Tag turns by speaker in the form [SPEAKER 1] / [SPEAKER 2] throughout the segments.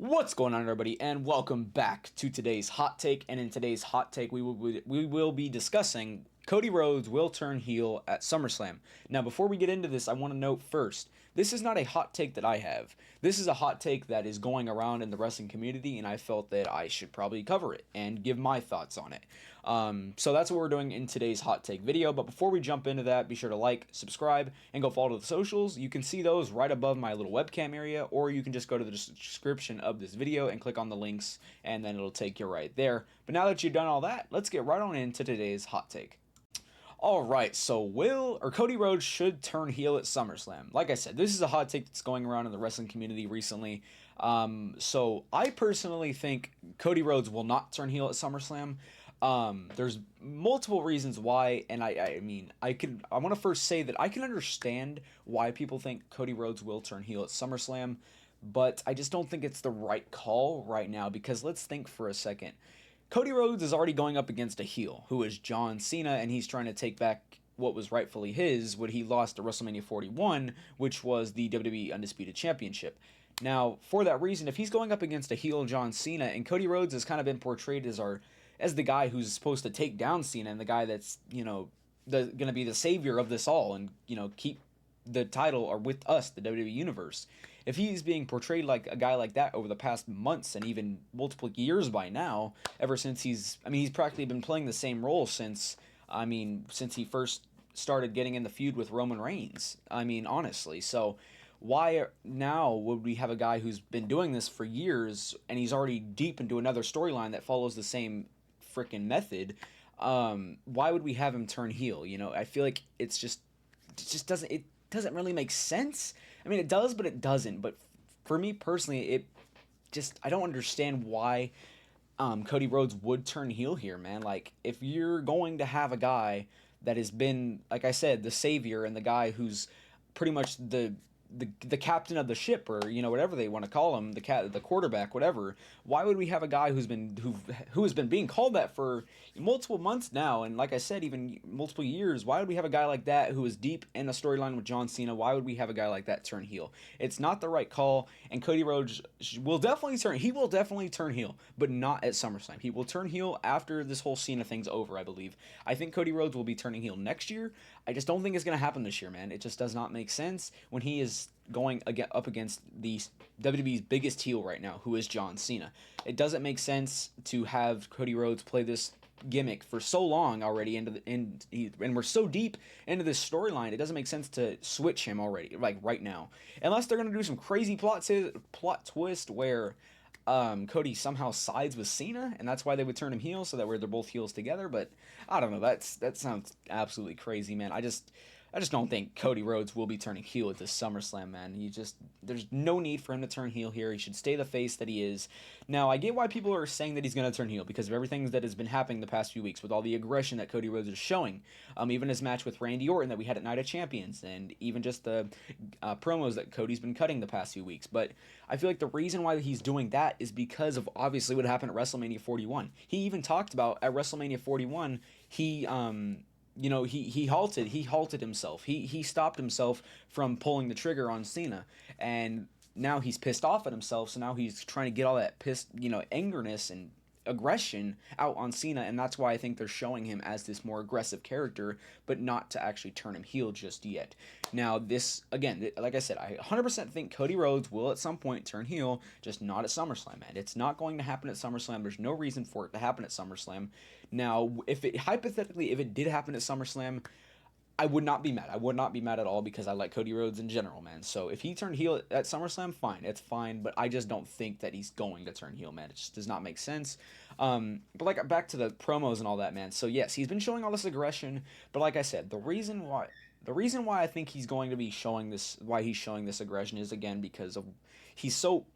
[SPEAKER 1] What's going on, everybody, and welcome back to today's hot take. And in today's hot take, we will be discussing Cody Rhodes will turn heel at SummerSlam. Now, before we get into this, I want to note first, this is not a hot take that I have. This is a hot take that is going around in the wrestling community, and I felt that I should probably cover it and give my thoughts on it. So that's what we're doing in today's hot take video. But before we jump into that, be sure to like, subscribe, and go follow the socials. You can see those right above my little webcam area, or you can just go to the description of this video and click on the links, and then it'll take you right there. But now that you've done all that, let's get right on into today's hot take. Alright, so Cody Rhodes should turn heel at SummerSlam. Like I said, this is a hot take that's going around in the wrestling community recently. So I personally think Cody Rhodes will not turn heel at SummerSlam. There's multiple reasons why, and I want to first say that I can understand why people think Cody Rhodes will turn heel at SummerSlam, but I just don't think it's the right call right now, because let's think for a second. Cody Rhodes is already going up against a heel, who is John Cena, and he's trying to take back what was rightfully his when he lost at WrestleMania 41, which was the WWE Undisputed Championship. Now, for that reason, if he's going up against a heel John Cena, and Cody Rhodes has kind of been portrayed as the guy who's supposed to take down Cena, and the guy that's, going to be the savior of this all, and, keep the title or with us, the WWE Universe. If he's being portrayed like a guy like that over the past months and even multiple years by now, ever since he's practically been playing the same role since he first started getting in the feud with Roman Reigns. Honestly. So why now would we have a guy who's been doing this for years and he's already deep into another storyline that follows the same freaking method? Why would we have him turn heel? I feel like it just doesn't really make sense. It does, but it doesn't. But for me personally, I don't understand why Cody Rhodes would turn heel here, man. Like, if you're going to have a guy that has been, like I said, the savior, and the guy who's pretty much the captain of the ship, or whatever they want to call him, the quarterback, whatever. Why would we have a guy who has been being called that for multiple months now, and like I said, even multiple years? Why would we have a guy like that who is deep in a storyline with John Cena? Why would we have a guy like that turn heel? It's not the right call, and Cody Rhodes will definitely turn heel, but not at SummerSlam. He will turn heel after this whole Cena thing's over, I believe. I think Cody Rhodes will be turning heel next year. I just don't think it's going to happen this year, man. It just does not make sense when he is going up against the WWE's biggest heel right now, who is John Cena. It doesn't make sense to have Cody Rhodes play this gimmick for so long already, and we're so deep into this storyline. It doesn't make sense to switch him already, like right now, unless they're gonna do some crazy plot twist where Cody somehow sides with Cena, and that's why they would turn him heel, so that they're both heels together. But I don't know. That sounds absolutely crazy, man. I just don't think Cody Rhodes will be turning heel at this SummerSlam, man. There's no need for him to turn heel here. He should stay the face that he is. Now, I get why people are saying that he's going to turn heel, because of everything that has been happening the past few weeks, with all the aggression that Cody Rhodes is showing. Even his match with Randy Orton that we had at Night of Champions, and even just the promos that Cody's been cutting the past few weeks. But I feel like the reason why he's doing that is because of obviously what happened at WrestleMania 41. He even talked about at WrestleMania 41, he halted himself. He stopped himself from pulling the trigger on Cena, and now he's pissed off at himself. So now he's trying to get all that angerness and aggression out on Cena, and that's why I think they're showing him as this more aggressive character, but not to actually turn him heel just yet. Now, this, again, like I said, I 100% think Cody Rhodes will at some point turn heel, just not at SummerSlam, man. It's not going to happen at SummerSlam. There's no reason for it to happen at SummerSlam. Now, hypothetically, if it did happen at SummerSlam, I would not be mad. I would not be mad at all, because I like Cody Rhodes in general, man. So if he turned heel at SummerSlam, fine. It's fine, but I just don't think that he's going to turn heel, man. It just does not make sense. But like, back to the promos and all that, man. So yes, he's been showing all this aggression, but like I said, the reason why I think he's going to be showing this, why he's showing this aggression, is again because of he's so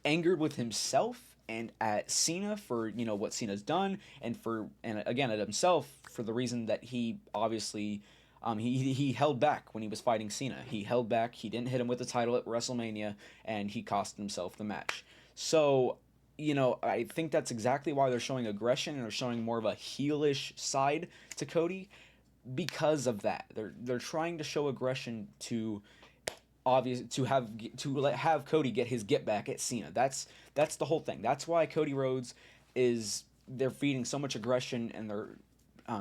[SPEAKER 1] angered with himself and at Cena for what Cena's done, and again at himself for the reason that he obviously. He held back when he was fighting Cena. He held back. He didn't hit him with the title at WrestleMania, and he cost himself the match. So, I think that's exactly why they're showing aggression, and they're showing more of a heelish side to Cody, because of that. They're trying to show aggression to obvious to have Cody get his get back at Cena. That's the whole thing. That's why Cody Rhodes is they're feeding so much aggression and they're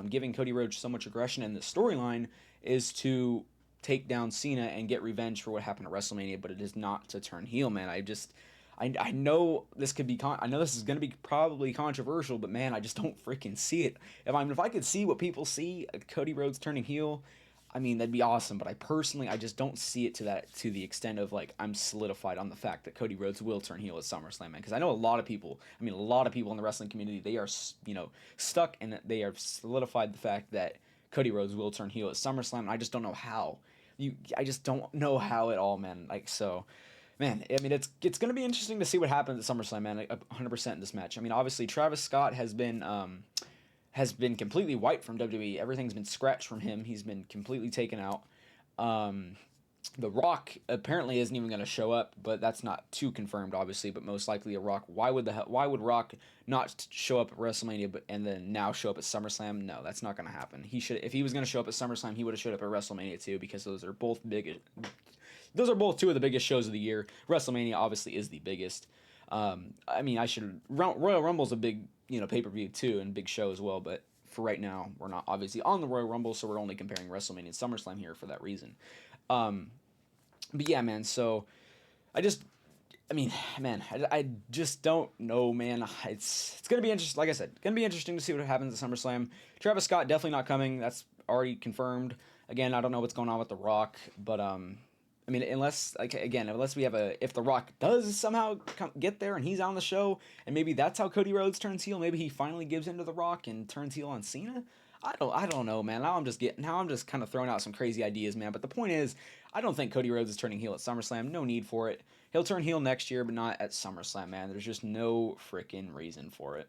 [SPEAKER 1] giving Cody Rhodes so much aggression in the storyline is to take down Cena and get revenge for what happened at WrestleMania, but it is not to turn heel, man. I know this could be I know this is going to be probably controversial, but man, I just don't freaking see it. If I could see what people see Cody Rhodes turning heel, I mean, that'd be awesome, but I just don't see it to the extent of like I'm solidified on the fact that Cody Rhodes will turn heel at SummerSlam, man. Because I know a lot of people. I mean, a lot of people in the wrestling community they are stuck and they are solidified the fact that Cody Rhodes will turn heel at SummerSlam. And I just don't know how. I just don't know how at all, man. Like so. Man, I mean, it's going to be interesting to see what happens at SummerSlam, man. 100% in this match. I mean, obviously, Travis Scott has been completely wiped from WWE. Everything's been scratched from him. He's been completely taken out. The Rock apparently isn't even going to show up, but that's not too confirmed, obviously. But most likely, a Rock. Why would Rock not show up at WrestleMania, and then now show up at SummerSlam? No, that's not going to happen. If he was going to show up at SummerSlam, he would have showed up at WrestleMania too, because those are both big. Those are both two of the biggest shows of the year. WrestleMania obviously is the biggest. I mean, Royal Rumble's a big pay-per-view too and big show as well. But for right now, we're not obviously on the Royal Rumble, so we're only comparing WrestleMania and SummerSlam here for that reason. But yeah, man. So I just don't know, man. It's gonna be interesting. Like I said, gonna be interesting to see what happens at SummerSlam. Travis Scott definitely not coming. That's already confirmed. Again, I don't know what's going on with The Rock, but I mean, unless we have if The Rock does somehow get there and he's on the show, and maybe that's how Cody Rhodes turns heel. Maybe he finally gives in to The Rock and turns heel on Cena. I don't know, man. Now I'm just kind of throwing out some crazy ideas, man. But the point is, I don't think Cody Rhodes is turning heel at SummerSlam. No need for it. He'll turn heel next year, but not at SummerSlam, man. There's just no freaking reason for it.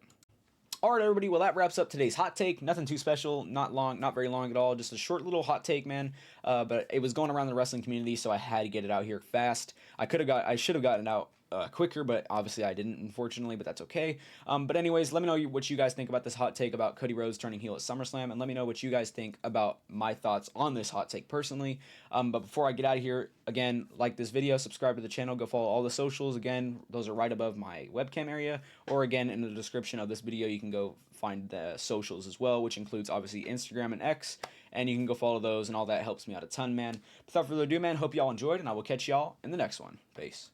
[SPEAKER 1] All right, everybody. Well, that wraps up today's hot take. Nothing too special, not long, not very long at all. Just a short little hot take, man. But it was going around the wrestling community, so I had to get it out here fast. I should have gotten it out quicker, but obviously I didn't, unfortunately. But that's okay. But anyways, let me know what you guys think about this hot take about Cody Rhodes turning heel at SummerSlam, and let me know what you guys think about my thoughts on this hot take personally. But before I get out of here, again, like this video, subscribe to the channel, go follow all the socials. Again, those are right above my webcam area, or again in the description of this video, you can go find the socials as well, which includes obviously Instagram and X, and you can go follow those, and all that helps me out a ton, man. Without further ado, man, hope y'all enjoyed, and I will catch y'all in the next one. Peace.